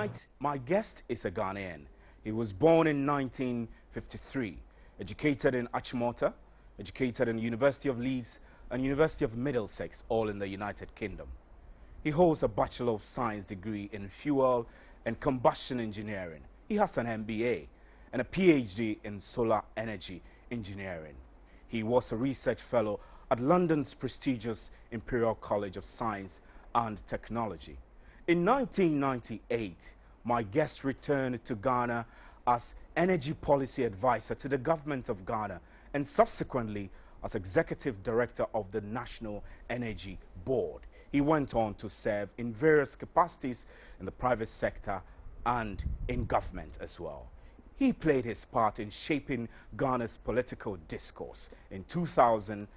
Tonight, my guest is a Ghanaian. He was born in 1953, educated in Achimota, educated in University of Leeds and University of Middlesex, all in the United Kingdom. He holds a Bachelor of Science degree in Fuel and Combustion Engineering. He has an MBA and a PhD in Solar Energy Engineering. He was a research fellow at London's prestigious Imperial College of Science and Technology. In 1998, my guest returned to Ghana as Energy Policy Advisor to the government of Ghana and subsequently as Executive Director of the National Energy Board. He went on to serve in various capacities in the private sector and in government as well. He played his part in shaping Ghana's political discourse. In 2000,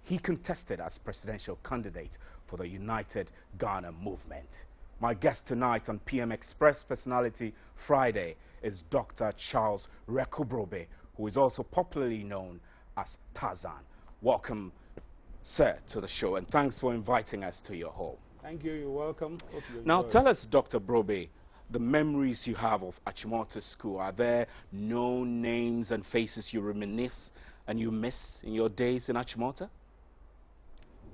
he contested as presidential candidate for the United Ghana movement. My guest tonight on PM Express Personality Friday is Dr. Charles Wireko Brobbey, who is also popularly known as Tarzan. Welcome, sir, to the show, and thanks for inviting us to your home. Thank you. You're welcome. Now, tell us, Dr. Brobbey, the memories you have of Achimota School. Are there known names and faces you reminisce and you miss in your days in Achimota?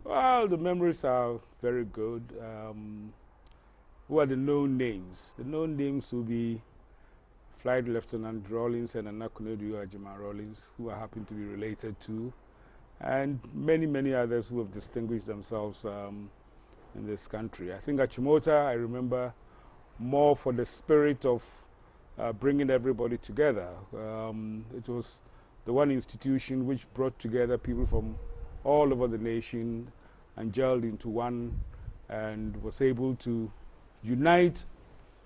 Well, the memories are very good. Who are the known names? The known names will be Flight Lieutenant Rawlings and Anakunedu Ajima Rawlings, who I happen to be related to, and many, many others who have distinguished themselves in this country. I think Achimota, I remember more for the spirit of bringing everybody together. It was the one institution which brought together people from all over the nation and gelled into one and was able to unite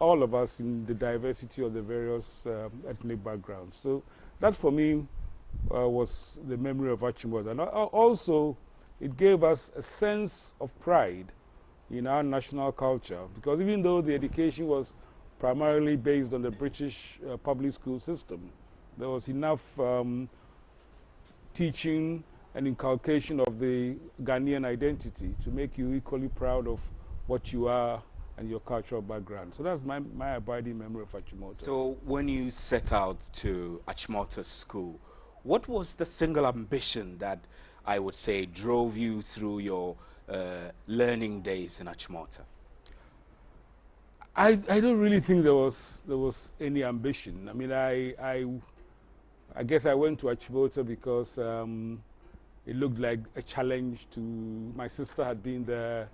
all of us in the diversity of the various ethnic backgrounds. So that for me was the memory of Achimota. And also it gave us a sense of pride in our national culture, because even though the education was primarily based on the British public school system, there was enough teaching and inculcation of the Ghanaian identity to make you equally proud of what you are and your cultural background. So that's my abiding memory of Achimota. So when you set out to Achimota School, what was the single ambition that I would say drove you through your learning days in Achimota? I don't really think there was any ambition. I mean, I guess I went to Achimota because it looked like a challenge to, my sister had been there,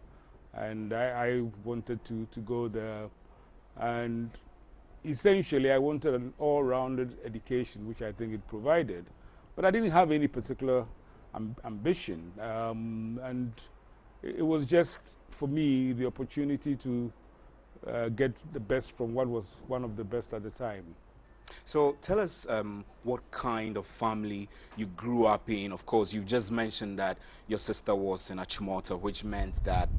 and I wanted to go there. And essentially, I wanted an all-rounded education, which I think it provided. But I didn't have any particular ambition. And it was just, for me, the opportunity to get the best from what was one of the best at the time. So tell us what kind of family you grew up in. Of course, you just mentioned that your sister was in Achimota, which meant that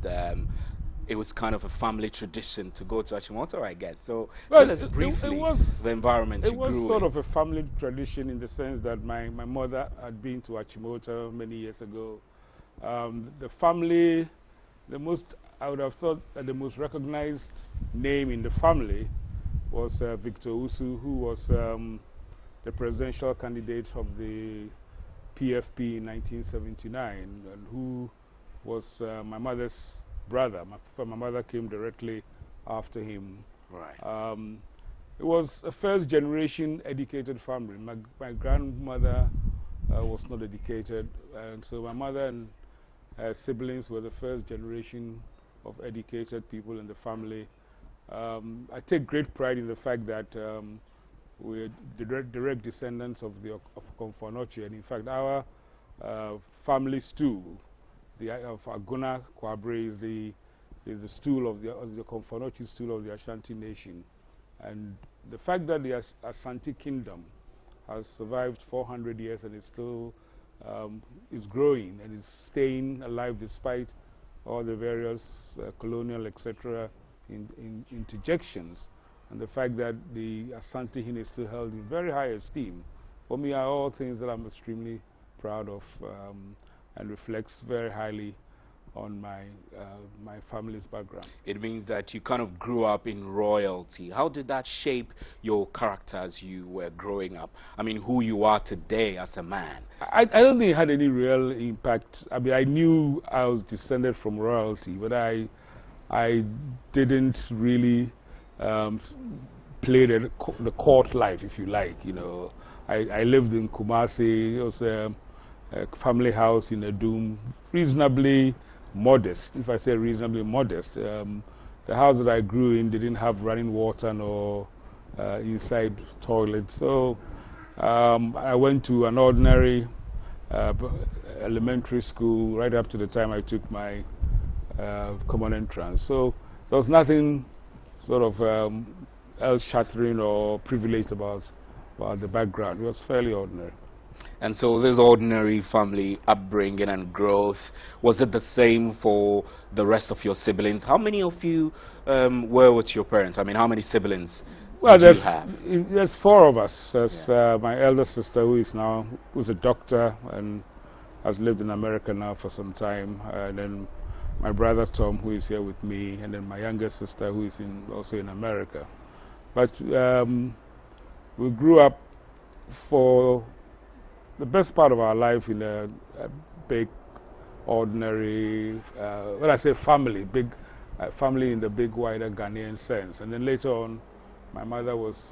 it was kind of a family tradition to go to Achimota, I guess. So tell us briefly the environment you grew in. It was sort of a family tradition in the sense that my mother had been to Achimota many years ago. The family, I would have thought that the most recognized name in the family was Victor Usu, who was the presidential candidate of the PFP in 1979, and who was my mother's brother. My mother came directly after him. Right. It was a first-generation educated family. My grandmother was not educated, and so my mother and her siblings were the first generation of educated people in the family. I take great pride in the fact that we're direct descendants of Komfonochi, and in fact our family stool, of Aguna Kwabre, is the stool of the Komfonochi stool of the Ashanti nation. And the fact that the Ashanti kingdom has survived 400 years and is still is growing and is staying alive despite all the various colonial, etc., interjections, and the fact that the Asante Hin is still held in very high esteem, for me are all things that I'm extremely proud of and reflects very highly on my family's background. It means that you kind of grew up in royalty. How did that shape your character as you were growing up? I mean, who you are today as a man? I don't think it had any real impact. I mean, I knew I was descended from royalty, but I didn't really play the court life, if you like. You know, I lived in Kumasi. It was a family house in Edum, reasonably modest. If I say reasonably modest, the house that I grew in didn't have running water nor inside toilet. So I went to an ordinary elementary school right up to the time I took my common entrance. So there was nothing sort of earth-shattering or privileged about the background. It was fairly ordinary. And so this ordinary family upbringing and growth, was it the same for the rest of your siblings? How many of you were with your parents? I mean, how many siblings did you have? There's four of us. There's my elder sister, who's a doctor and has lived in America now for some time. And then my brother Tom, who is here with me, and then my younger sister, who is also in America. But we grew up for the best part of our life in a big, ordinary, when I say family, big family in the big, wider Ghanaian sense. And then later on, my mother was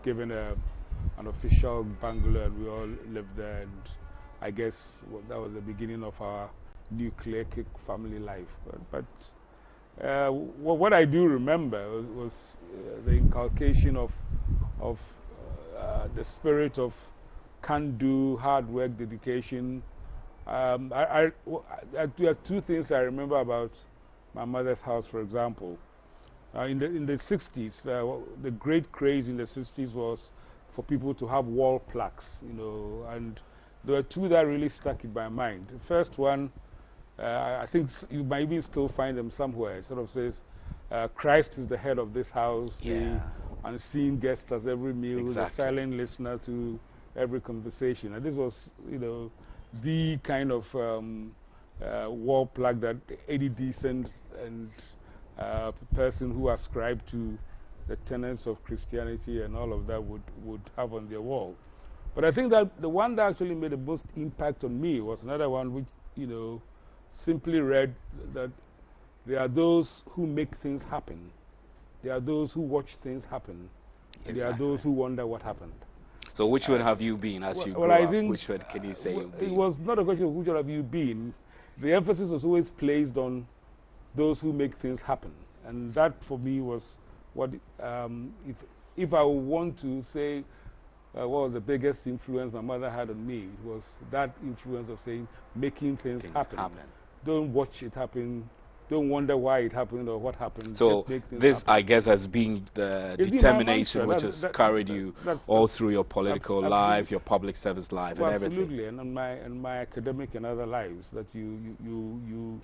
given an official bungalow, and we all lived there. And I guess that was the beginning of our nuclear family life. But what I do remember was the inculcation of the spirit of can-do, hard work, dedication. There are two things I remember about my mother's house, for example. In the 60s, the great craze in the 60s was for people to have wall plaques, you know, and there were two that really stuck in my mind. The first one, I think you might even still find them somewhere. It sort of says, Christ is the head of this house, the unseen guest at every meal, the silent listener to every conversation. And this was, you know, the kind of wall plaque that any decent and person who ascribed to the tenets of Christianity and all of that would have on their wall. But I think that the one that actually made the most impact on me was another one which, you know, simply read that there are those who make things happen. There are those who watch things happen. And there are those who wonder what happened. So which one have you been as you grew up? Which one can you say you've been? It was not a question of which one have you been. The emphasis was always placed on those who make things happen. And that for me was what, if I want to say what was the biggest influence my mother had on me, it was that influence of saying, making things happen. Don't watch it happen. Don't wonder why it happened or what happened. So just make things this, happen. I guess, has been the determination which has carried you all through your political life, your public service life, and everything. Absolutely, and my academic and other lives, that you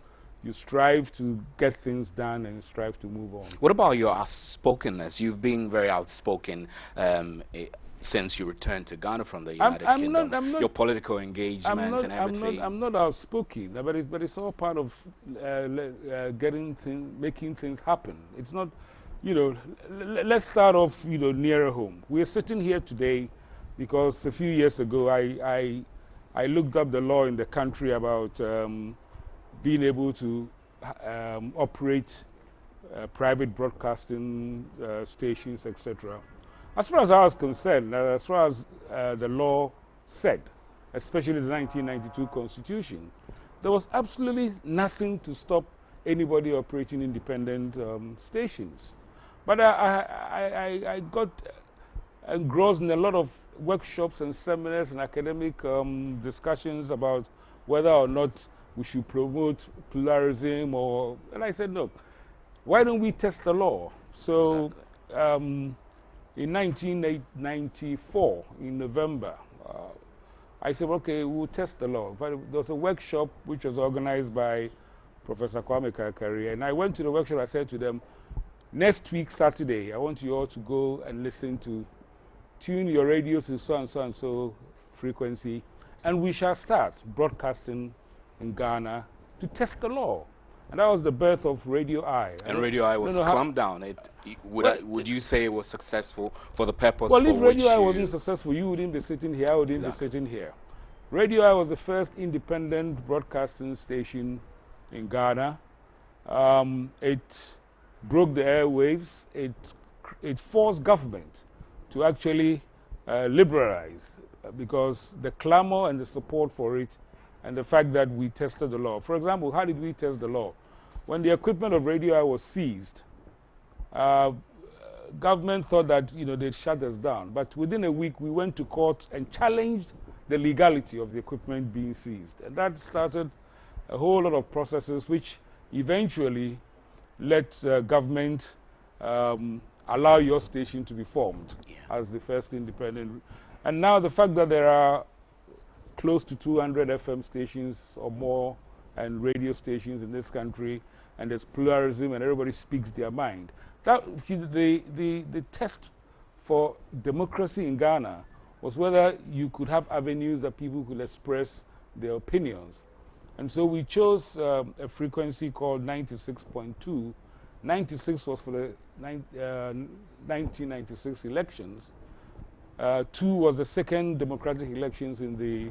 strive to get things done and strive to move on. What about your outspokenness? You've been very outspoken since you returned to Ghana from the United Kingdom. Your political engagement and everything. I'm not outspoken, but it's all part of making things happen. It's not, you know. Let's start off, you know, nearer home. We're sitting here today because a few years ago I looked up the law in the country about being able to operate private broadcasting stations, etc. As far as I was concerned, as far as the law said, especially the 1992 Constitution, there was absolutely nothing to stop anybody operating independent stations. But I got engrossed in a lot of workshops and seminars and academic discussions about whether or not we should promote pluralism, and I said, look, why don't we test the law? So in 1994, in November, I said, okay, we'll test the law. There was a workshop which was organized by Professor Kwame Kakari, and I went to the workshop. I said to them, next week, Saturday, I want you all to go and tune your radios to so and so and so frequency, and we shall start broadcasting in Ghana to test the law. And that was the birth of Radio I. And Radio I was clamped down. Would you say it was successful for the purpose for which if Radio I wasn't successful, you wouldn't be sitting here, I wouldn't be sitting here. Radio I was the first independent broadcasting station in Ghana. It broke the airwaves. It forced government to actually liberalize because the clamor and the support for it and the fact that we tested the law. For example, how did we test the law? When the equipment of Radio I was seized, government thought that they'd shut us down. But within a week, we went to court and challenged the legality of the equipment being seized. And that started a whole lot of processes which eventually let government allow your station to be formed as the first independent. And now the fact that there are close to 200 FM stations or more and radio stations in this country, and there's pluralism and everybody speaks their mind. The test for democracy in Ghana was whether you could have avenues that people could express their opinions. And so we chose a frequency called 96.2. 96 was for the 1996 elections. 2 was the second democratic elections in the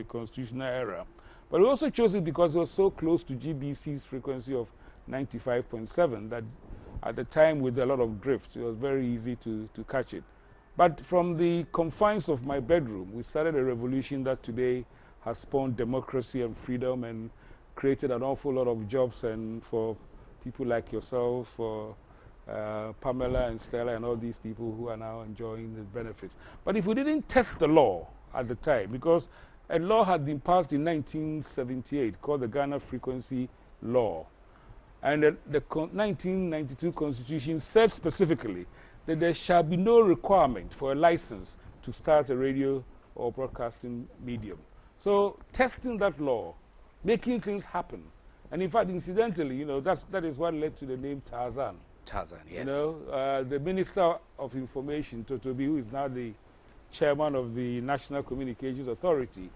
constitutional era. But we also chose it because it was so close to GBC's frequency of 95.7 that at the time with a lot of drift, it was very easy to catch it. But from the confines of my bedroom, we started a revolution that today has spawned democracy and freedom and created an awful lot of jobs and for people like yourself, for Pamela and Stella and all these people who are now enjoying the benefits. But if we didn't test the law at the time, because a law had been passed in 1978 called the Ghana Frequency Law, and the 1992 Constitution said specifically that there shall be no requirement for a license to start a radio or broadcasting medium. So testing that law, making things happen. And in fact, incidentally, that is what led to the name Tarzan. Tarzan, yes. The Minister of Information, Totobi, who is now the chairman of the National Communications Authority,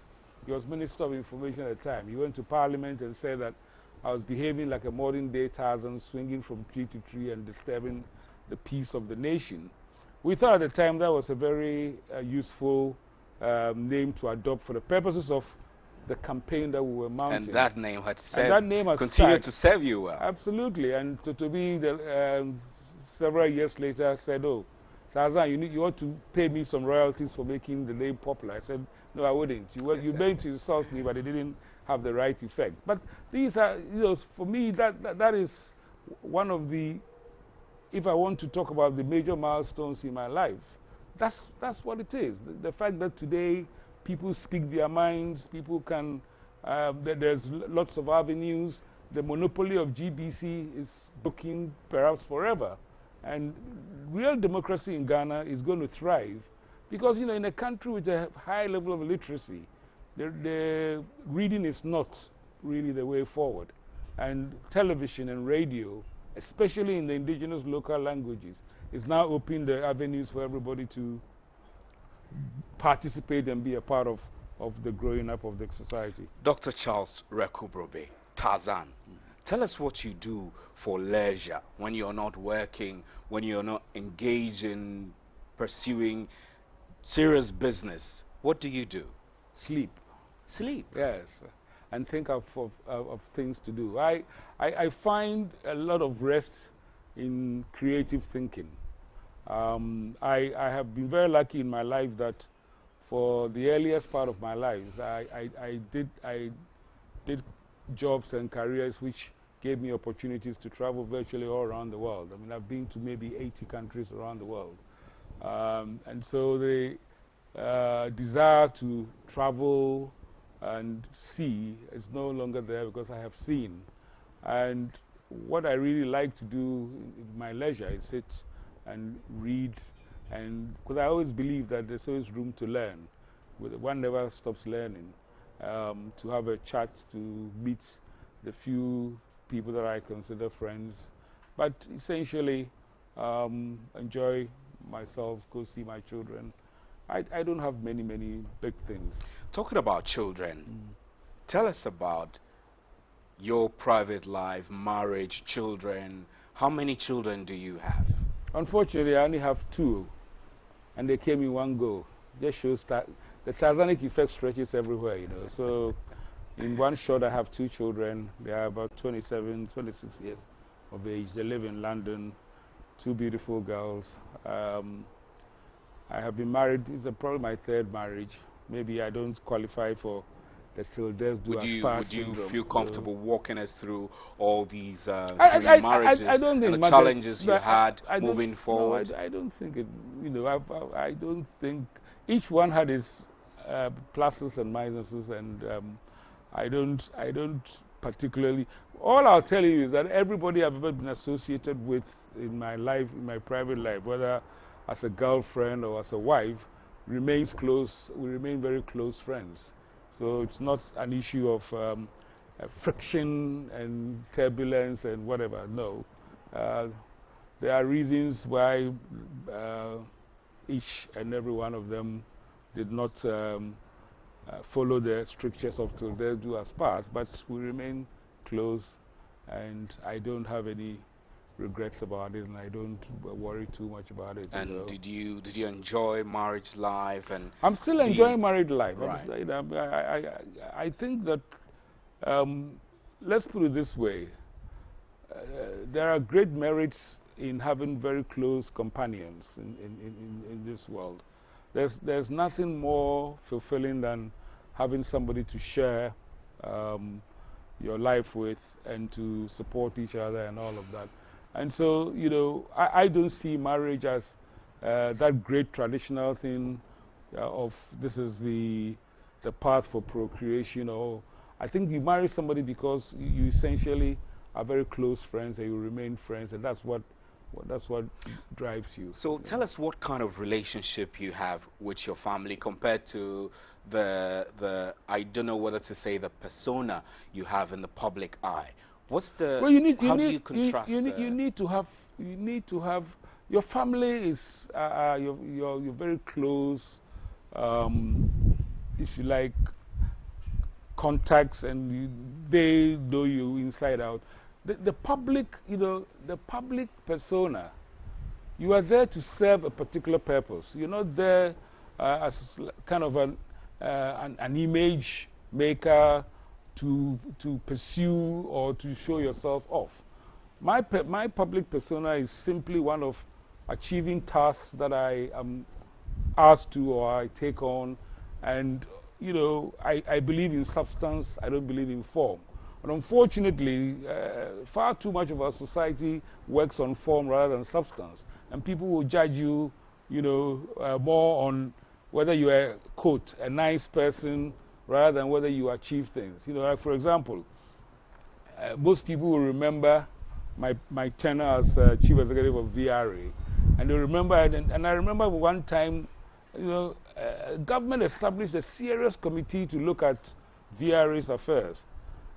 he was Minister of Information at the time. He went to Parliament and said that I was behaving like a modern-day Tarzan, swinging from tree to tree and disturbing the peace of the nation. We thought at the time that was a very useful name to adopt for the purposes of the campaign that we were mounting. And that name had continued to serve you well. Absolutely. And Totobi, several years later, said, "Oh, Tarzan, you ought to pay me some royalties for making the name popular." I said, "No, I wouldn't. You meant to insult me, but it didn't have the right effect." But these are, for me, that is one of the, if I want to talk about the major milestones in my life, that's what it is. The fact that today people speak their minds, people can, there's lots of avenues. The monopoly of GBC is broken perhaps forever. And real democracy in Ghana is going to thrive because, in a country with a high level of literacy, the reading is not really the way forward. And television and radio, especially in the indigenous local languages, is now opening the avenues for everybody to participate and be a part of the growing up of the society. Dr. Charles Wireko Brobbey, Tarzan, tell us what you do for leisure when you're not working, when you're not engaged in pursuing serious business. What do you do? Sleep. Sleep? Yes, and think of things to do. I find a lot of rest in creative thinking. I have been very lucky in my life that for the earliest part of my life, I did jobs and careers which gave me opportunities to travel virtually all around the world. I mean, I've been to maybe 80 countries around the world. And so the desire to travel and see is no longer there because I have seen. And what I really like to do in my leisure is sit and read, and because I always believe that there's always room to learn. One never stops learning. To have a chat, to meet the few people that I consider friends, but essentially enjoy myself, go see my children. I don't have many big things. Talking about children, tell us about your private life, marriage, children. How many children do you have? Unfortunately, I only have 2, and they came in one go. Just shows that the Tarzanic effect stretches everywhere, you know. So in one shot, I have 2 children. They are about 27, 26 years of age. They live in London, 2 beautiful girls. I have been married. It's probably my 3rd marriage. Maybe I don't qualify for the till death do us part Would you syndrome. feel comfortable walking us through all these I marriages I don't think and the challenges you had I moving forward? No, I don't think it, you know, I don't think, each one had its pluses and minuses, and I don't particularly, all I'll tell you is that everybody I've ever been associated with in my life, in my private life, whether as a girlfriend or as a wife, remains close. We remain very close friends. So it's not an issue of friction and turbulence and whatever. No. There are reasons why each and every one of them did not follow the strictures of till death do us part, but we remain close, and I don't have any regrets about it, and I don't worry too much about it. And you know. did you enjoy marriage life? And I'm still enjoying married life. Right. I think that, let's put it this way, there are great merits in having very close companions in this world. There's nothing more fulfilling than having somebody to share your life with and to support each other and all of that. And so, you know, I don't see marriage as that great traditional thing of this is the path for procreation. Or I think you marry somebody because you essentially are very close friends and you remain friends, and that's what drives you. So tell us what kind of relationship you have with your family compared to the I don't know whether to say the persona you have in the public eye. What's the, well, you need, how do you contrast you need to have, your family is, you're very close, if you like, contacts, and they know you inside out. The public, you know, the public persona, you are there to serve a particular purpose. You're not there as kind of an image maker to pursue or to show yourself off. My public persona is simply one of achieving tasks that I am asked to or I take on, and you know, I believe in substance, I don't believe in form. But unfortunately, far too much of our society works on form rather than substance, and people will judge you, you know, more on whether you are, quote, a nice person rather than whether you achieve things. You know, like for example, most people will remember my tenure as chief executive of VRA, and they remember, and I remember one time, you know, government established a serious committee to look at VRA's affairs,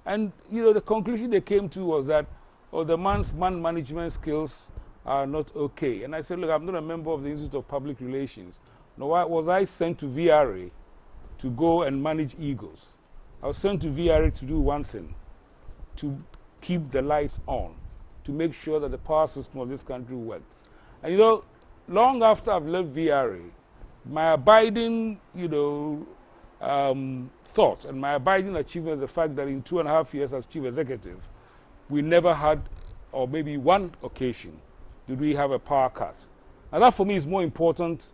and you know, the conclusion they came to was that, oh, the man management skills are not okay. And I said, look, I'm not a member of the Institute of Public Relations. Nor was I sent to VRA to go and manage egos. I was sent to VRA to do one thing, to keep the lights on, to make sure that the power system of this country worked. And you know, long after I've left VRA, my abiding, you know, thought and my abiding achievement is the fact that in 2.5 years as chief executive, we never had, or maybe one occasion, did we have a power cut. And that for me is more important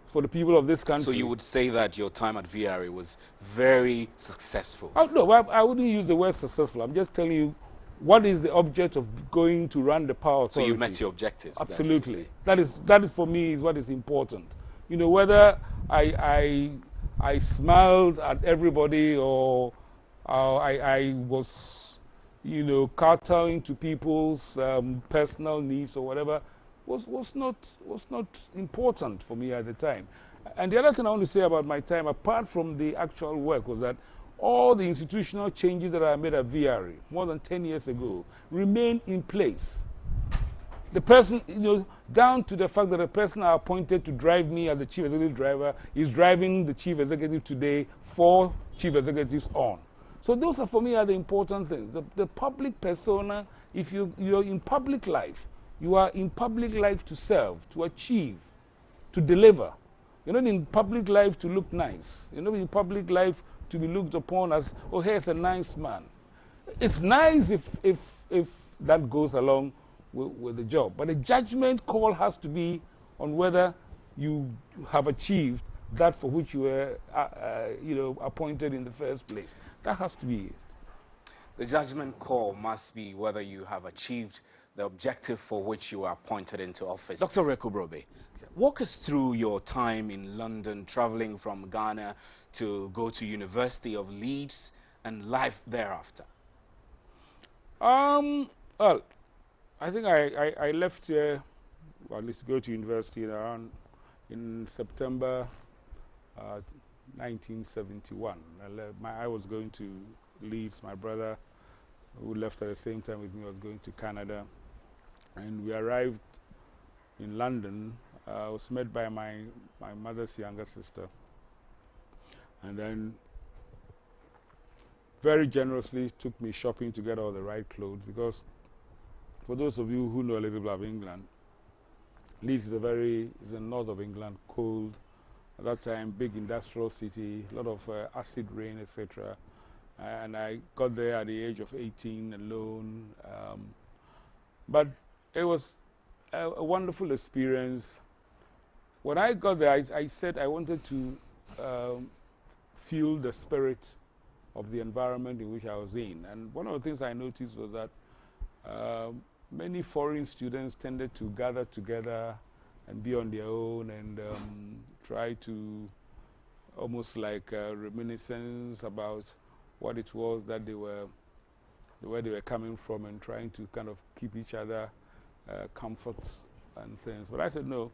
for the people of this country. So you would say that your time at VRA was very successful? No, I wouldn't use the word successful. I'm just telling you what is the object of going to run the power authority. So you met your objectives? Absolutely. That is for me is what is important. You know, whether I smiled at everybody or I was, you know, kowtowing to people's personal needs or whatever, was not important for me at the time. And the other thing I want to say about my time, apart from the actual work, was that all the institutional changes that I made at VRA more than 10 years ago remain in place. The person, you know, down to the fact that the person I appointed to drive me as the chief executive driver is driving the chief executive today, 4 chief executives on. So those are, for me, are the important things. The public persona, if you're in public life, you are in public life to serve, to achieve, to deliver. You're not in public life to look nice. You're not in public life to be looked upon as, oh, here's a nice man. It's nice if that goes along with the job. But the judgment call has to be on whether you have achieved that for which you were appointed in the first place. That has to be it. The judgment call must be whether you have achieved the objective for which you were appointed into office. Dr. Wireko Brobbey, walk us through your time in London, traveling from Ghana to go to University of Leeds and life thereafter. Well, I think I left here, well, at least go to university around in September 1971. I was going to Leeds. My brother, who left at the same time with me, was going to Canada. And we arrived in London. I was met by my mother's younger sister. And then very generously took me shopping to get all the right clothes, because for those of you who know a little bit of England, Leeds is the north of England, cold. At that time, big industrial city, a lot of acid rain, etc. And I got there at the age of 18 alone. But it was a wonderful experience. When I got there, I said I wanted to feel the spirit of the environment in which I was in. And one of the things I noticed was that many foreign students tended to gather together and be on their own and try to almost like reminiscence about what it was that where they were coming from, and trying to kind of keep each other comfort and things. But I said, no,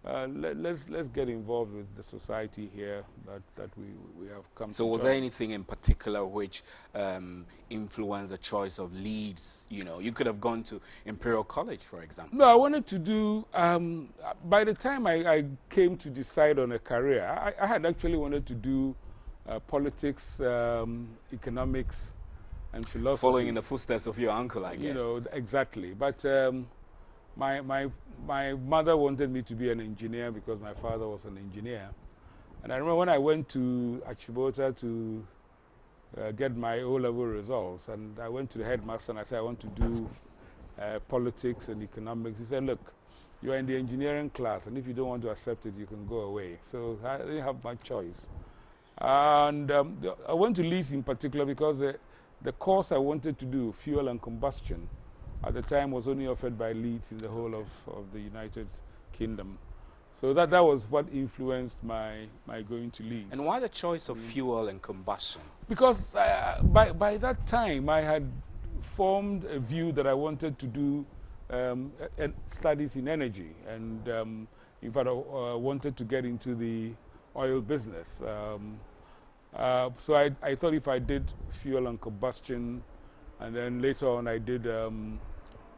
let's get involved with the society here that we have come to. So was there anything in particular which influenced the choice of Leeds? You know, you could have gone to Imperial College, for example. No, I wanted to do, by the time I came to decide on a career, I had actually wanted to do politics, economics, and philosophy. Following in the footsteps of your uncle, I guess. You know, exactly. But my mother wanted me to be an engineer because my father was an engineer. And I remember when I went to Achimota to get my O-level results, and I went to the headmaster and I said, I want to do politics and economics. He said, look, you are in the engineering class, and if you don't want to accept it, you can go away. So I didn't have much choice. And I went to Leeds in particular because the course I wanted to do, fuel and combustion, at the time was only offered by Leeds in the whole of the United Kingdom. So that was what influenced my going to Leeds. And why the choice of fuel and combustion? Because by that time I had formed a view that I wanted to do studies in energy, and in fact I wanted to get into the oil business. So I thought if I did fuel and combustion, and then later on I did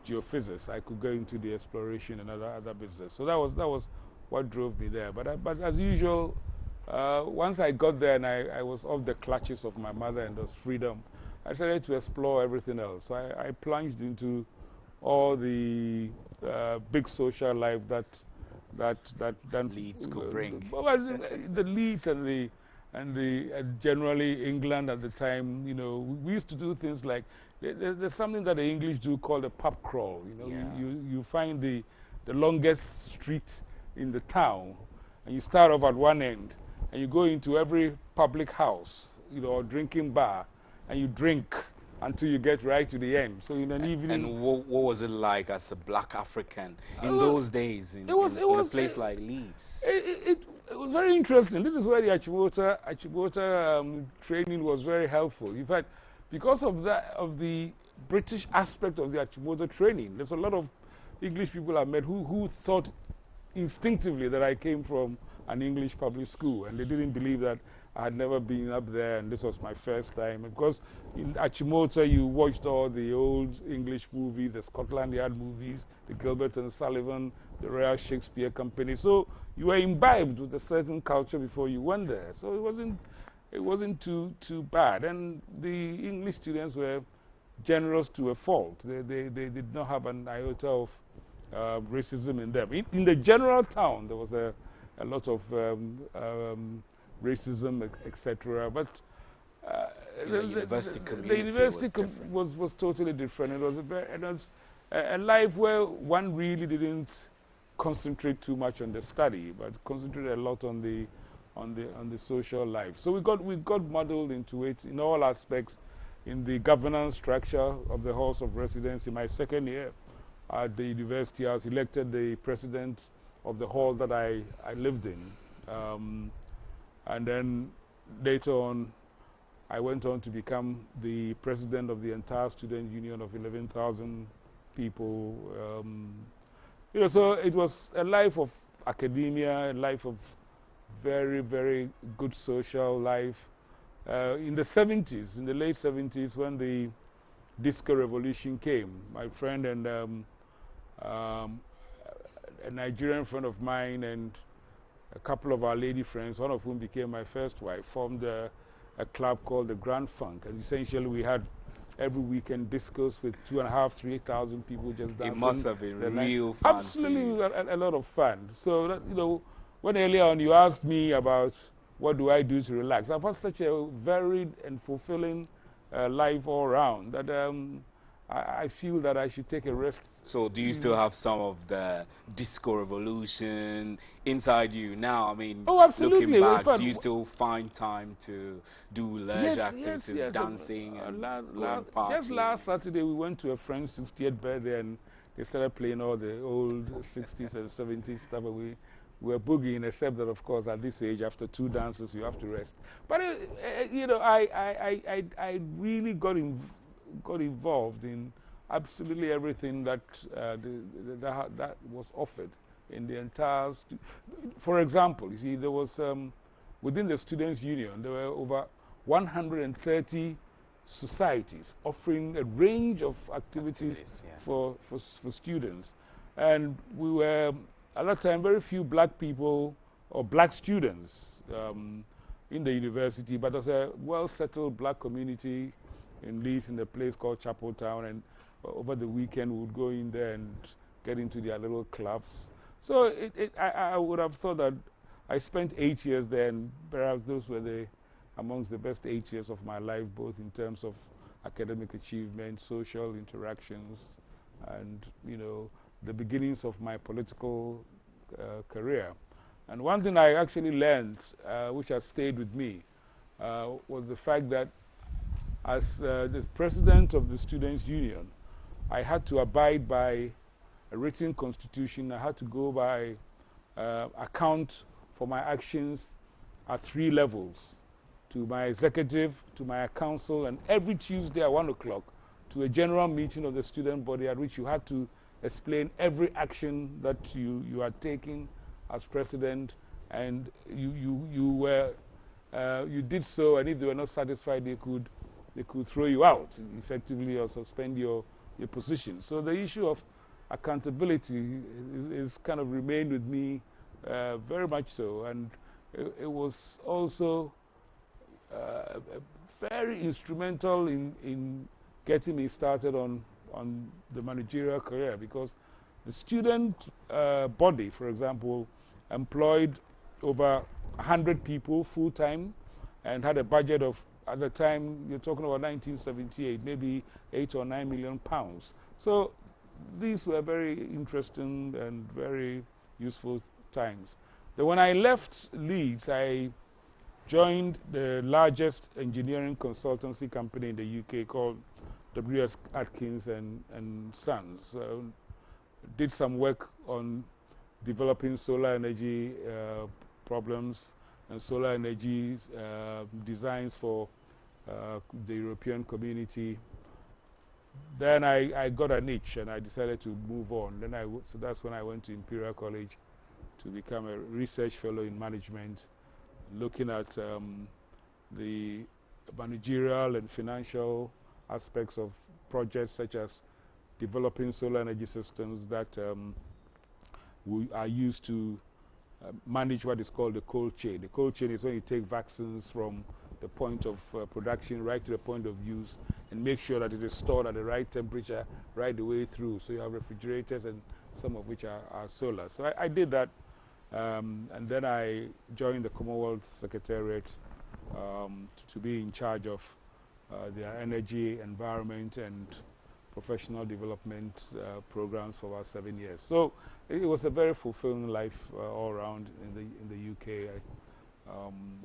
geophysics, I could go into the exploration and other business. So that was what drove me there. But as usual, once I got there and I was off the clutches of my mother and those freedom, I started to explore everything else. So I plunged into all the big social life that Leeds could bring. The Leeds and generally England at the time, you know, we used to do things like, there's something that the English do called a pub crawl. You know, yeah. you find the longest street in the town, and you start off at one end, and you go into every public house, you know, or drinking bar, and you drink until you get right to the end. So in an evening. And what was it like as a black African in those days in a place like Leeds? It was very interesting. This is where the Achimota training was very helpful. In fact, because of the British aspect of the Achimota training, there's a lot of English people I met who thought instinctively that I came from an English public school, and they didn't believe that I had never been up there, and this was my first time. Because in Achimota, you watched all the old English movies, the Scotland Yard movies, the Gilbert and Sullivan, the Royal Shakespeare Company. So you were imbibed with a certain culture before you went there. So it wasn't too bad. And the English students were generous to a fault. They did not have an iota of racism in them. In the general town, there was a lot of racism, etc. But the university community the university was totally different. It was a life where one really didn't concentrate too much on the study, but concentrated a lot on the social life. So we got muddled into it in all aspects, in the governance structure of the halls of residence. In my second year at the university, I was elected the president of the hall that I lived in. And then later on, I went on to become the president of the entire student union of 11,000 people. You know, so it was a life of academia, a life of very, very good social life. In the 70s, in the late 70s, when the disco revolution came, my friend and a Nigerian friend of mine and a couple of our lady friends, one of whom became my first wife, formed a club called the Grand Funk. And essentially we had every weekend discos with 2,500 to 3,000 people just dancing. It must have been real fun. Absolutely, a lot of fun. So, that, you know, when earlier on you asked me about what do I do to relax, I've had such a varied and fulfilling life all around that I feel that I should take a rest. So do you still have some of the disco revolution inside you now? I mean, oh, absolutely. Looking back, do you still find time to do leisure activities, dancing, and just last Saturday we went to a friend's 60th birthday and they started playing all the old 60s and 70s stuff. And we were boogieing, except that, of course, at this age, after 2 dances, you have to rest. But, you know, I really got involved in absolutely everything that that was offered in the entire. For example, you see, there was within the Students' Union there were over 130 societies offering a range of activities for students, and we were at that time very few black people or black students in the university, but there's a well-settled black community in Leeds, in a place called Chapel Town, and over the weekend we would go in there and get into their little clubs. So I would have thought that I spent 8 years there, and perhaps those were amongst the best 8 years of my life, both in terms of academic achievement, social interactions, and, you know, the beginnings of my political career. And one thing I actually learned, which has stayed with me, was the fact that as the president of the Students' Union, I had to abide by a written constitution. I had to go by account for my actions at 3 levels, to my executive, to my council, and every Tuesday at 1 o'clock to a general meeting of the student body at which you had to explain every action that you are taking as president, and you did so, and if they were not satisfied, they could throw you out effectively or suspend your position. So the issue of accountability is kind of remained with me very much so, and it was also very instrumental in getting me started on the managerial career, because the student body, for example, employed over 100 people full-time and had a budget of, at the time, you're talking about 1978, maybe 8 or 9 million pounds. So these were very interesting and very useful times. Then when I left Leeds, I joined the largest engineering consultancy company in the UK called W.S. Atkins and Sons. Did some work on developing solar energy problems and solar energy designs for the European community. Then I got an itch and I decided to move on. So that's when I went to Imperial College to become a research fellow in management, looking at the managerial and financial aspects of projects such as developing solar energy systems that are used to manage what is called the cold chain. The cold chain is when you take vaccines from the point of production right to the point of use, and make sure that it is stored at the right temperature right the way through. So you have refrigerators, and some of which are solar. So I did that, and then I joined the Commonwealth Secretariat to be in charge of their energy, environment, and professional development programs for about 7 years. So it was a very fulfilling life all around in the UK.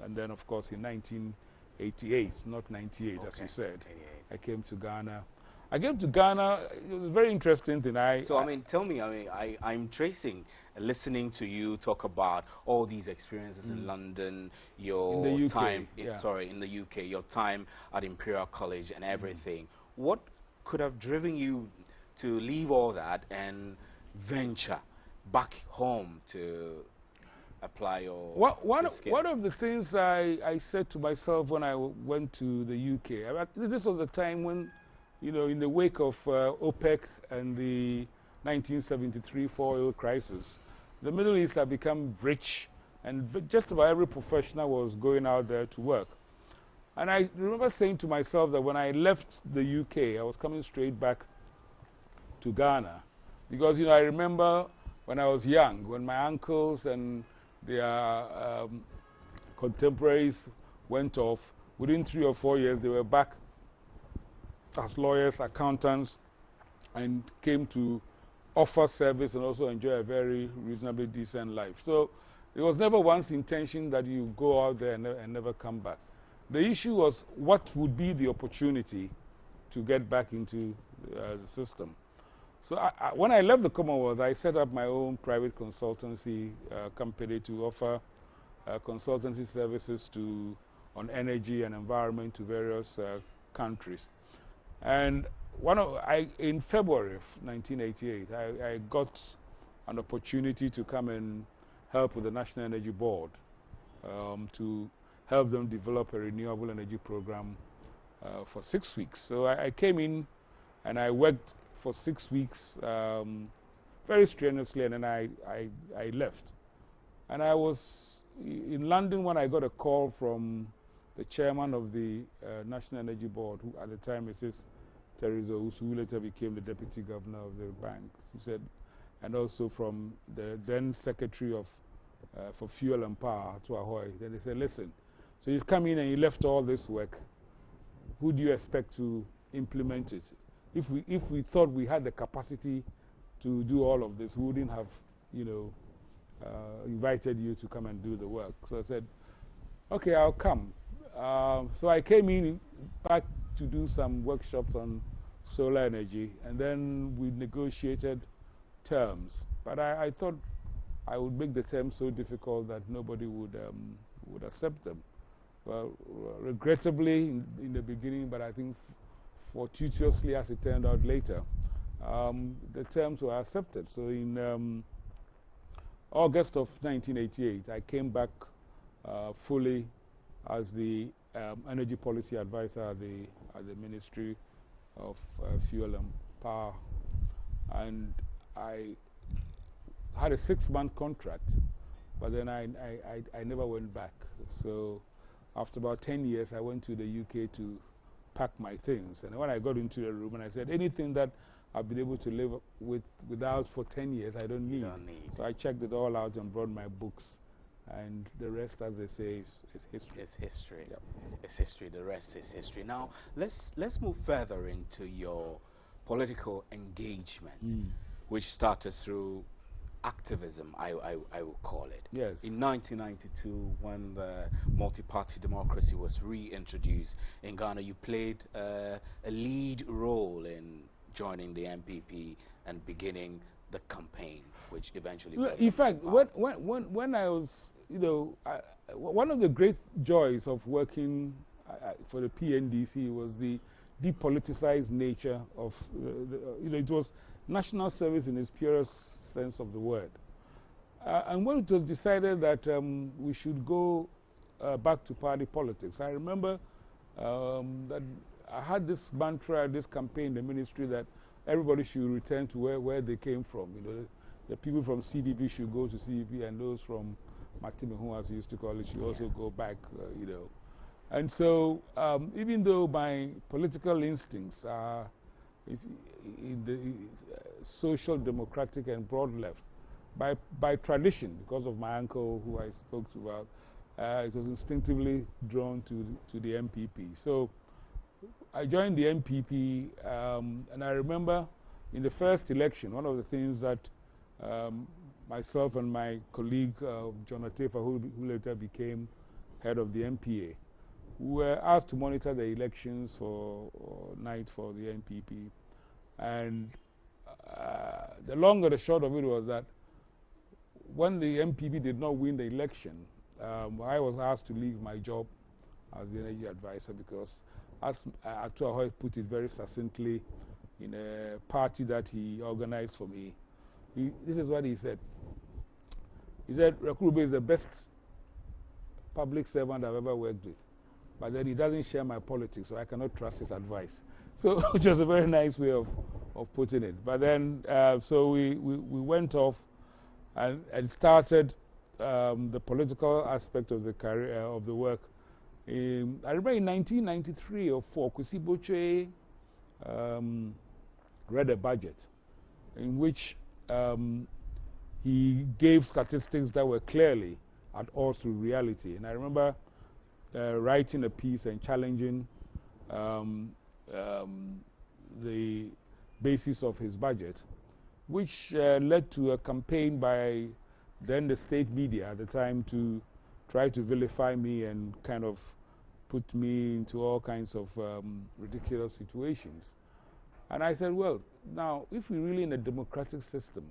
And then, of course, in 1988, not 98, as you said, 88. I came to Ghana. I came to Ghana. It was a very interesting thing. So, tell me, I'm listening to you talk about all these experiences in London, your in the UK, time, in the UK, your time at Imperial College and everything. What could have driven you to leave all that and venture back home to apply your skill? One of the things I said to myself when I went to the UK, this was a time when, you know, in the wake of OPEC and the 1973 oil crisis, the Middle East had become rich, and just about every professional was going out there to work. And I remember saying to myself that when I left the UK, I was coming straight back to Ghana. Because, you know, I remember when I was young, when my uncles and their contemporaries went off, within 3 or 4 years, they were back as lawyers, accountants, and came to offer service and also enjoy a very reasonably decent life. So it was never one's intention that you go out there and never come back. The issue was what would be the opportunity to get back into the system. So when I left the Commonwealth, I set up my own private consultancy company to offer consultancy services on energy and environment to various countries. And in February of 1988, I got an opportunity to come and help with the National Energy Board to help them develop a renewable energy program for 6 weeks. So I came in and I worked for 6 weeks very strenuously, and then I left. And I was in London when I got a call from the chairman of the National Energy Board, who at the time is Teresa, who later became the deputy governor of the bank. He said, and also from the then secretary of for fuel and power, to Ahoy. Then they said, listen, so you've come in and you left all this work. Who do you expect to implement it? If we thought we had the capacity to do all of this, we wouldn't have, you know, invited you to come and do the work. So I said, okay, I'll come. So I came in back to do some workshops on solar energy, and then we negotiated terms. But I thought I would make the terms so difficult that nobody would accept them. Well, regrettably in the beginning, but I think fortuitously as it turned out later, the terms were accepted. So in August of 1988, I came back fully as the energy policy advisor at the Ministry of Fuel and Power. And I had a 6-month contract, but then I never went back. So after about 10 years, I went to the UK to pack my things. And when I got into the room, and I said, anything that I've been able to live without for 10 years, I don't need. So I checked it all out and brought my books. And the rest, as they say, is history. It's history. Yep. It's history. The rest is history. Now, let's move further into your political engagement, which started through activism, I will call it. Yes. In 1992, when the multi-party democracy was reintroduced in Ghana, you played a lead role in joining the MPP and beginning the campaign, which eventually... Well, in fact, when I was, you know, one of the great joys of working for the PNDC was the depoliticized nature of, you know, it was national service in its purest sense of the word. And when it was decided that we should go back to party politics, I remember that I had this mantra, this campaign in the ministry that everybody should return to where they came from. You know, the people from CBP should go to CBP, and those from Matimehu, as we used to call it, should also go back, you know. And so, even though my political instincts are in the social democratic and broad left, by tradition, because of my uncle who I spoke about, it was instinctively drawn to the MPP. So I joined the MPP, and I remember in the first election, one of the things that myself and my colleague, John Atefa, who later became head of the MPA, were asked to monitor the elections for night for the MPP. And the long and the short of it was that when the MPP did not win the election, I was asked to leave my job as the energy advisor because, as Ato Ahoy put it very succinctly in a party that he organized for me, this is what he said. He said, Wireko Brobbey is the best public servant I've ever worked with, but then he doesn't share my politics, so I cannot trust his advice. So, which was a very nice way of putting it. But then, so we went off and started the political aspect of the career, of the work. I remember in 1993 or 4, Kwesi Bochwe read a budget in which he gave statistics that were clearly at odds with reality. And I remember writing a piece and challenging the basis of his budget, which led to a campaign by then the state media at the time to try to vilify me and kind of put me into all kinds of ridiculous situations. And I said, well, now, if we're really in a democratic system,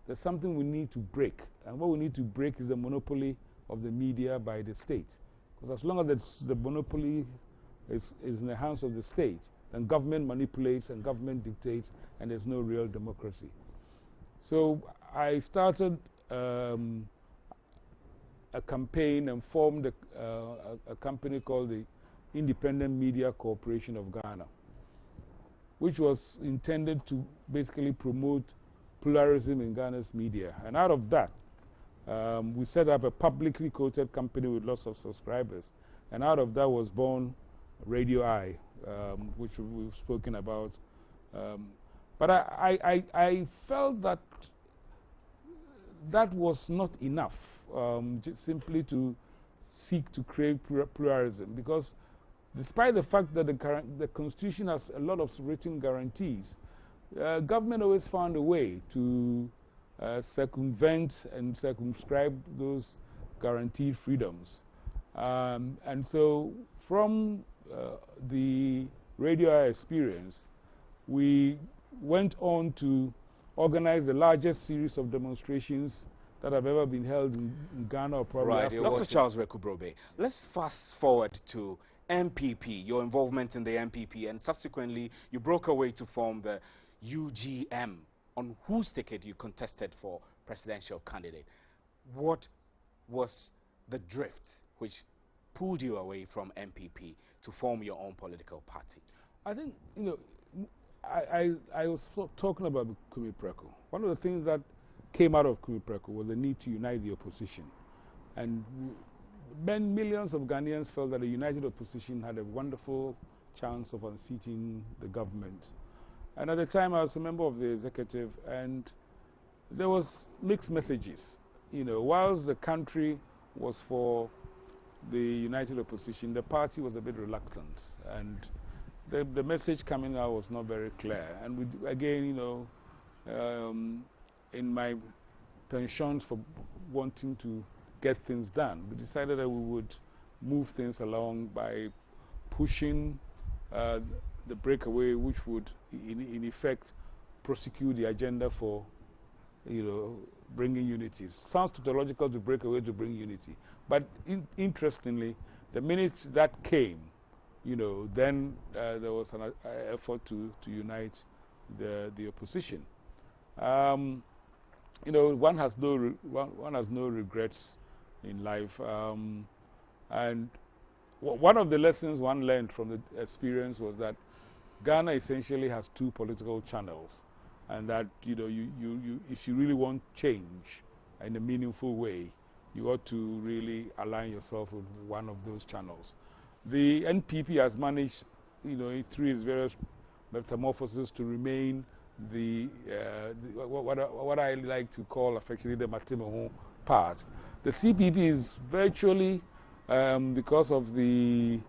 there's something we need to break. And what we need to break is the monopoly of the media by the state. Because as long as the monopoly is in the hands of the state, then government manipulates and government dictates, and there's no real democracy. So I started a campaign and formed a company called the Independent Media Corporation of Ghana, which was intended to basically promote pluralism in Ghana's media. And out of that, we set up a publicly quoted company with lots of subscribers. And out of that was born Radio Eye, which we've spoken about. But I felt that that was not enough, just simply to seek to create pluralism, because despite the fact that the Constitution has a lot of written guarantees, government always found a way to circumvent and circumscribe those guaranteed freedoms. And so from the Radio Eye experience, we went on to organize the largest series of demonstrations that have ever been held in Ghana or probably Africa. Dr. Charles Wireko Brobbey, let's fast forward to MPP, your involvement in the MPP, and subsequently you broke away to form the UGM, on whose ticket you contested for presidential candidate. What was the drift which pulled you away from MPP to form your own political party? I think, you know, I was talking about Kumi Preko. One of the things that came out of Kumi Preko was the need to unite the opposition. And millions of Ghanaians felt that a united opposition had a wonderful chance of unseating the government. And at the time, I was a member of the executive, and there was mixed messages. You know, whilst the country was for the united opposition, the party was a bit reluctant. And the message coming out was not very clear. And we, again, you know, in my penchant for wanting to get things done, we decided that we would move things along by pushing the breakaway, which would, in effect, prosecute the agenda for, you know, bringing unity. Sounds tautological to break away to bring unity. But interestingly, the minute that came, you know, then there was an effort to unite the opposition. You know, one has no regrets in life, and one of the lessons one learned from the experience was that Ghana essentially has two political channels, and that, you know, if you really want change in a meaningful way, you ought to really align yourself with one of those channels. The NPP has managed, through its various metamorphoses to remain what I like to call affectionately the Matimahu part. The CPP is virtually, because of the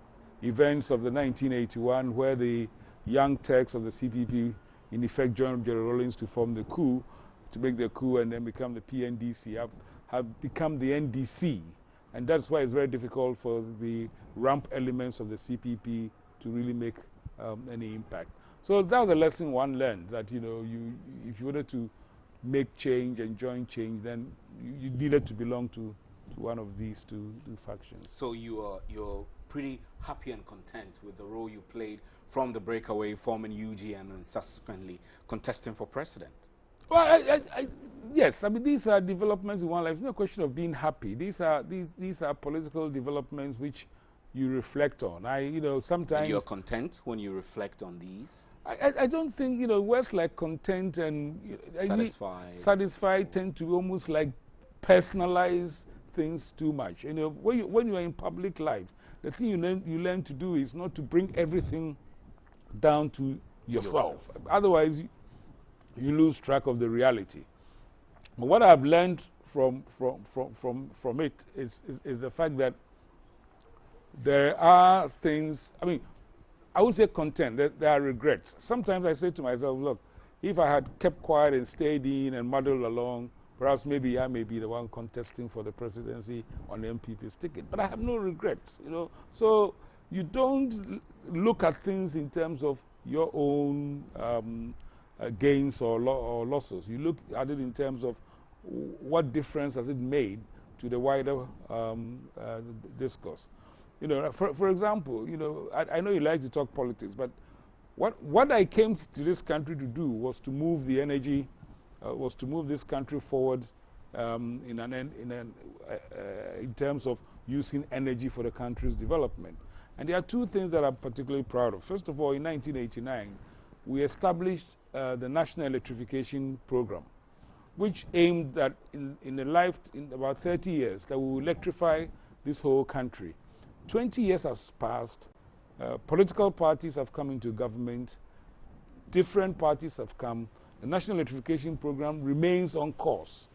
events of the 1981, where the young Turks of the CPP in effect joined Jerry Rawlings to form the coup, to make the coup and then become the PNDC, have become the NDC. And that's why it's very difficult for the ramp elements of the CPP to really make any impact. So that was a lesson one learned, that if you wanted to make change and join change, then you needed to belong to one of these two factions. So you're pretty happy and content with the role you played from the breakaway, forming UGM, and subsequently contesting for president? Well, yes. I mean, these are developments in one life. It's no question of being happy. These are political developments which you reflect on. Sometimes. And you're content when you reflect on these? I don't think, words like content and satisfied tend to almost like personalize things too much. When you are in public life, the thing you learn to do is not to bring everything down to yourself. Otherwise, you lose track of the reality. But what I've learned from it is the fact that there are things, I would say content, there are regrets. Sometimes I say to myself, look, if I had kept quiet and stayed in and muddled along, perhaps maybe I may be the one contesting for the presidency on the MPP's ticket. But I have no regrets, So you don't look at things in terms of your own gains or losses. You look at it in terms of what difference has it made to the wider discourse. For example, I know you like to talk politics, but what I came to this country to do was to move the energy, was to move this country forward in terms of using energy for the country's development. And there are two things that I'm particularly proud of. First of all, in 1989, we established the National Electrification Program, which aimed that in about 30 years, that we will electrify this whole country. 20 years has passed. Political parties have come into government. Different parties have come. The National Electrification Program remains on course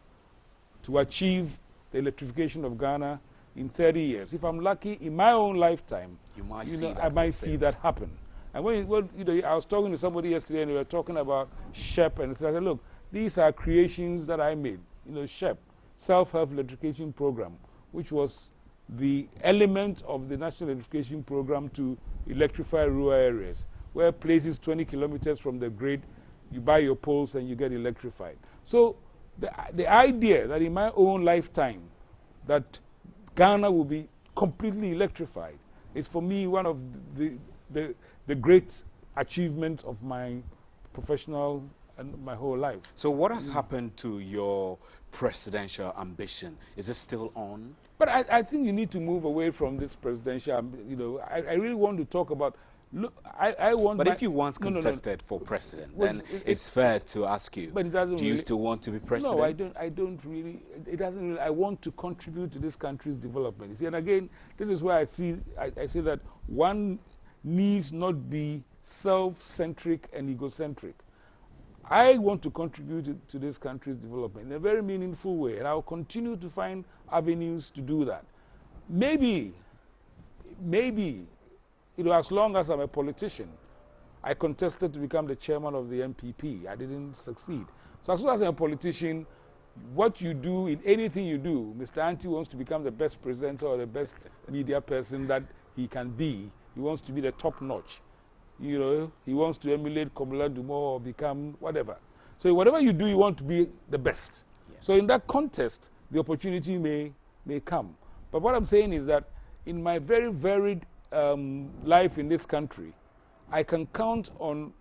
to achieve the electrification of Ghana in 30 years. If I'm lucky, in my own lifetime, I might see that happen. And I was talking to somebody yesterday, and we were talking about SHEP, and I said, look, these are creations that I made. SHEP, Self-Help Electrification Program, which was the element of the National Electrification Program to electrify rural areas, where places 20 kilometers from the grid, you buy your poles and you get electrified. So the idea that in my own lifetime that Ghana will be completely electrified is for me one of the great achievements of my professional and my whole life. So what has happened to your presidential ambition? Is it still on? But I think you need to move away from this presidential, I really want to talk about, look, I want. But if you once contested for president, then it's fair to ask you, but it doesn't do you still want to be president? No, I don't really, it doesn't really, I want to contribute to this country's development. You see, and again, this is where I say that one needs not be self-centric and egocentric. I want to contribute to this country's development in a very meaningful way, and I will continue to find avenues to do that. Maybe, as long as I'm a politician, I contested to become the chairman of the MPP. I didn't succeed. So as long as I'm a politician, what you do in anything you do, Mr. Anti wants to become the best presenter or the best media person that he can be. He wants to be the top notch. He wants to emulate Komala Dumo or become whatever. So whatever you do, you want to be the best. Yes. So in that contest, the opportunity may come. But what I'm saying is that in my very varied life in this country, I can count on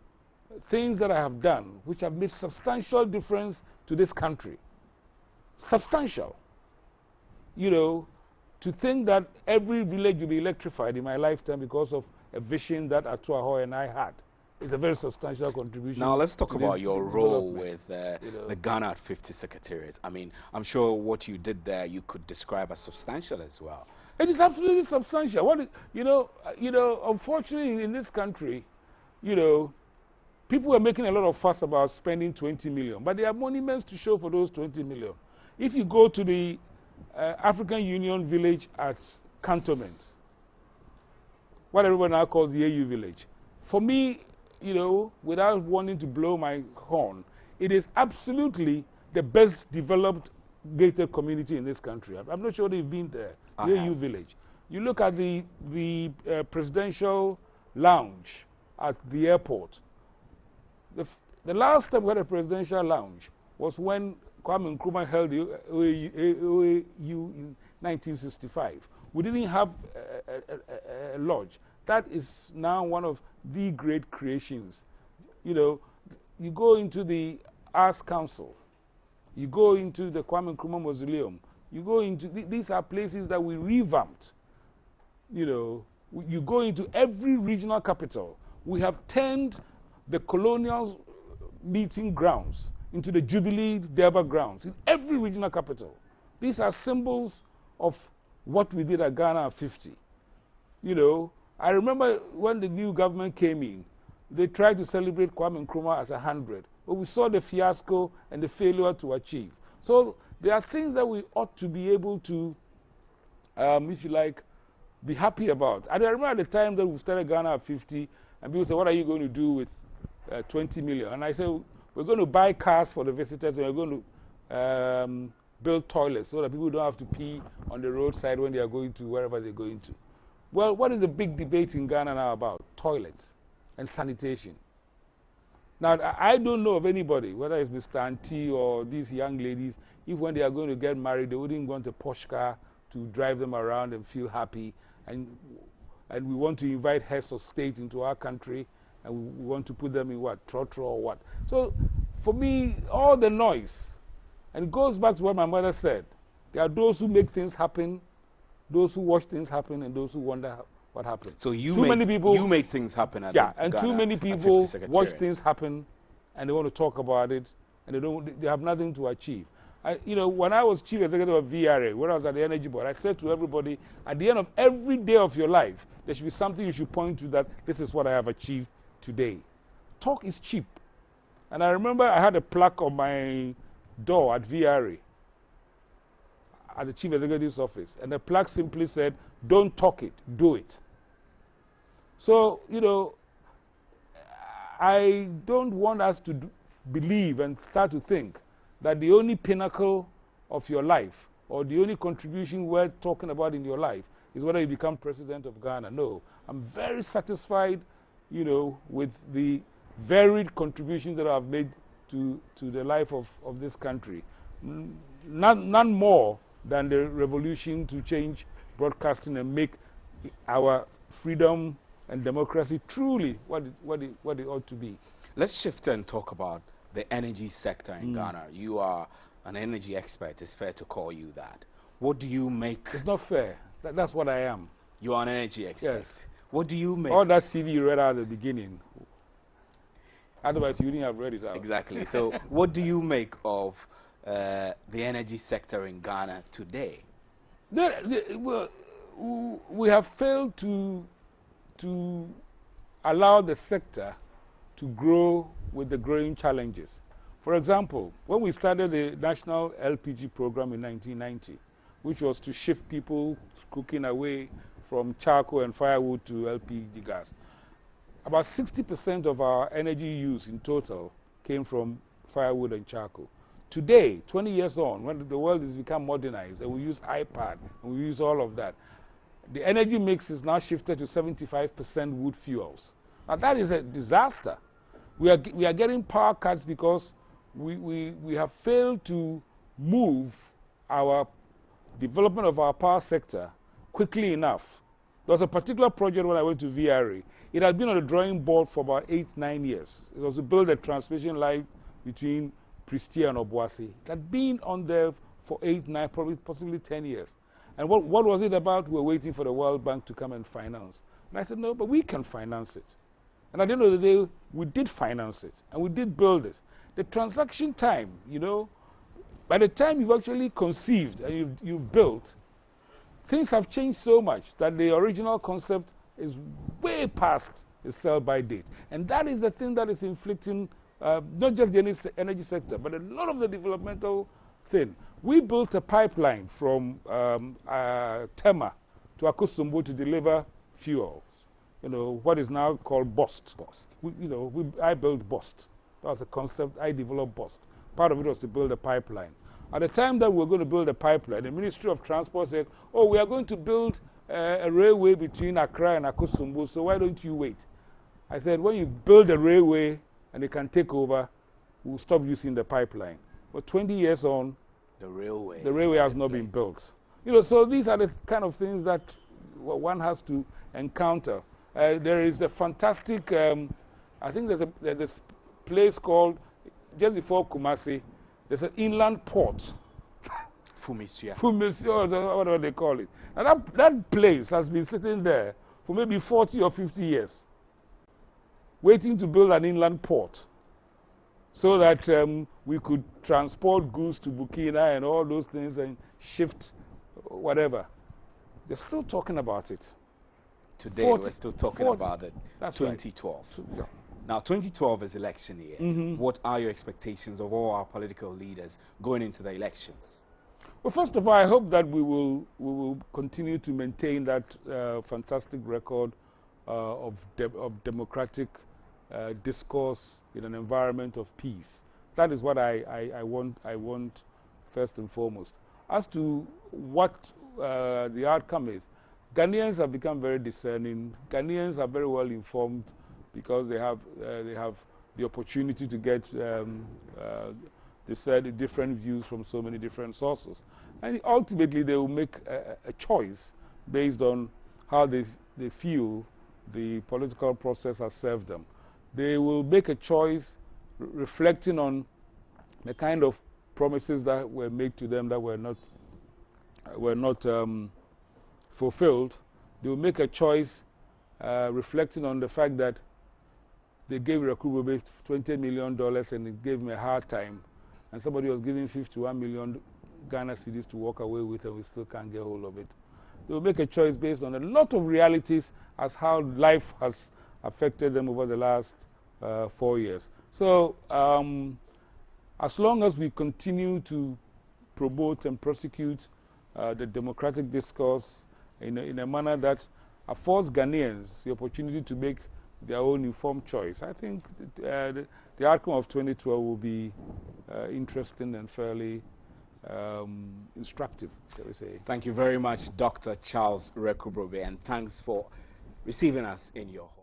things that I have done which have made substantial difference to this country. Substantial. To think that every village will be electrified in my lifetime because of a vision that Atuaho and I had it's a very substantial contribution. Now let's talk about your role development. with the Ghana at 50 Secretariat. I mean, I'm sure what you did there you could describe as substantial as well. It is absolutely substantial. Unfortunately, in this country, people are making a lot of fuss about spending 20 million, but there are monuments to show for those 20 million. If you go to the African Union village at Cantonments, what everyone now calls the AU village, for me, without wanting to blow my horn, it is absolutely the best developed gated community in this country. I'm not sure they've been there. The AU village. You look at the presidential lounge at the airport. The last time we had a presidential lounge was when Kwame Nkrumah held the OAU in 1965. We didn't have a lodge. That is now one of the great creations. You go into the Arts Council. You go into the Kwame Nkrumah Mausoleum. You go into, these are places that we revamped. You go into every regional capital. We have turned the colonial meeting grounds into the Jubilee Durbar grounds in every regional capital. These are symbols of what we did at Ghana at 50. I remember when the new government came in, they tried to celebrate Kwame Nkrumah at 100, but we saw the fiasco and the failure to achieve. So there are things that we ought to be able to, if you like, be happy about. And I remember at the time that we started Ghana at 50, and people said, what are you going to do with 20 million? And I said, we're going to buy cars for the visitors, and we're going to build toilets so that people don't have to pee on the roadside when they are going to wherever they're going to. Well, what is the big debate in Ghana now about? Toilets and sanitation. Now, I don't know of anybody, whether it's Mr. Auntie or these young ladies, if when they are going to get married, they wouldn't want a posh car to drive them around and feel happy. And we want to invite heads of state into our country, and we want to put them in what? Trotro or what? So, for me, all the noise, and it goes back to what my mother said. There are those who make things happen, those who watch things happen, and those who wonder what happened. So you make things happen at and Ghana, too many people watch things happen, and they want to talk about it, and they have nothing to achieve. When I was chief executive of VRA, when I was at the Energy Board, I said to everybody, at the end of every day of your life, there should be something you should point to that this is what I have achieved today. Talk is cheap. And I remember I had a plaque on my door at VRA, at the chief executive's office, and the plaque simply said, don't talk it, do it. So, I don't want us to believe and start to think that the only pinnacle of your life or the only contribution worth talking about in your life is whether you become president of Ghana. No, I'm very satisfied, with the varied contributions that I've made to the life of this country. None more than the revolution to change broadcasting and make our freedom and democracy truly what it ought to be. Let's shift and talk about the energy sector in Ghana. You are an energy expert. It's fair to call you that. What do you make? It's not fair. That's what I am. You are an energy expert. Yes. What do you make? All that CV you read out at the beginning. Otherwise, you wouldn't have read it out. Exactly. So what do you make of the energy sector in Ghana today? Well, we have failed to allow the sector to grow with the growing challenges. For example, when we started the national LPG program in 1990, which was to shift people cooking away from charcoal and firewood to LPG gas, about 60% of our energy use in total came from firewood and charcoal. Today, 20 years on, when the world has become modernized and we use iPad and we use all of that, the energy mix is now shifted to 75% wood fuels. Now that is a disaster. We are getting power cuts because we have failed to move our development of our power sector quickly enough. There was a particular project when I went to VRA. It had been on the drawing board for about 8-9 years. It was to build a transmission line between Prestia and Obuasi. It had been on there for 8-9, probably possibly 10 years. And what was it about? We were waiting for the World Bank to come and finance. And I said, no, but we can finance it. And at the end of the day, we did finance it, and we did build this. The transaction time, you know, by the time you've actually conceived and you've built, things have changed so much that the original concept is way past its sell-by date. And that is the thing that is inflicting not just the energy sector, but a lot of the developmental thing. We built a pipeline from Tema to Akosombo to deliver fuels. You know, what is now called BOST. I built BOST. That was a concept. I developed BOST. Part of it was to build a pipeline. At the time that we were going to build a pipeline, the Ministry of Transport said, oh, we are going to build a railway between Accra and Akosombo, so why don't you wait? I said, when you build a railway and they can take over, we'll stop using the pipeline. But 20 years on, the railway has not been built. You know, so these are the kind of things that one has to encounter. There is a fantastic, I think there's a place called, just before Kumasi, there's an inland port. Fumisia. Fumisia, whatever they call it. And that place has been sitting there for maybe 40 or 50 years, waiting to build an inland port so that we could transport goods to Burkina and all those things and shift whatever. They're still talking about it. Today, we're still talking about it. That's 2012. Right. Yeah. Now, 2012 is election year. Mm-hmm. What are your expectations of all our political leaders going into the elections? Well, first of all, I hope that we will continue to maintain that fantastic record of democratic discourse in an environment of peace. That is what I want first and foremost. As to what the outcome is, Ghanaians have become very discerning. Ghanaians are very well informed because they have the opportunity to get different views from so many different sources. And ultimately, they will make a choice based on how they feel the political process has served them. They will make a choice reflecting on the kind of promises that were made to them that were not fulfilled. They will make a choice reflecting on the fact that they gave Wireko Brobbey $20 million and it gave him a hard time. And somebody was giving 51 million Ghana cedis to walk away with, and we still can't get hold of it. They will make a choice based on a lot of realities as how life has affected them over the last 4 years. So as long as we continue to promote and prosecute the democratic discourse in a manner that affords Ghanaians the opportunity to make their own informed choice, I think the outcome of 2012 will be interesting and fairly instructive, shall we say. Thank you very much, Dr. Charles Wireko Brobbey, and thanks for receiving us in your home.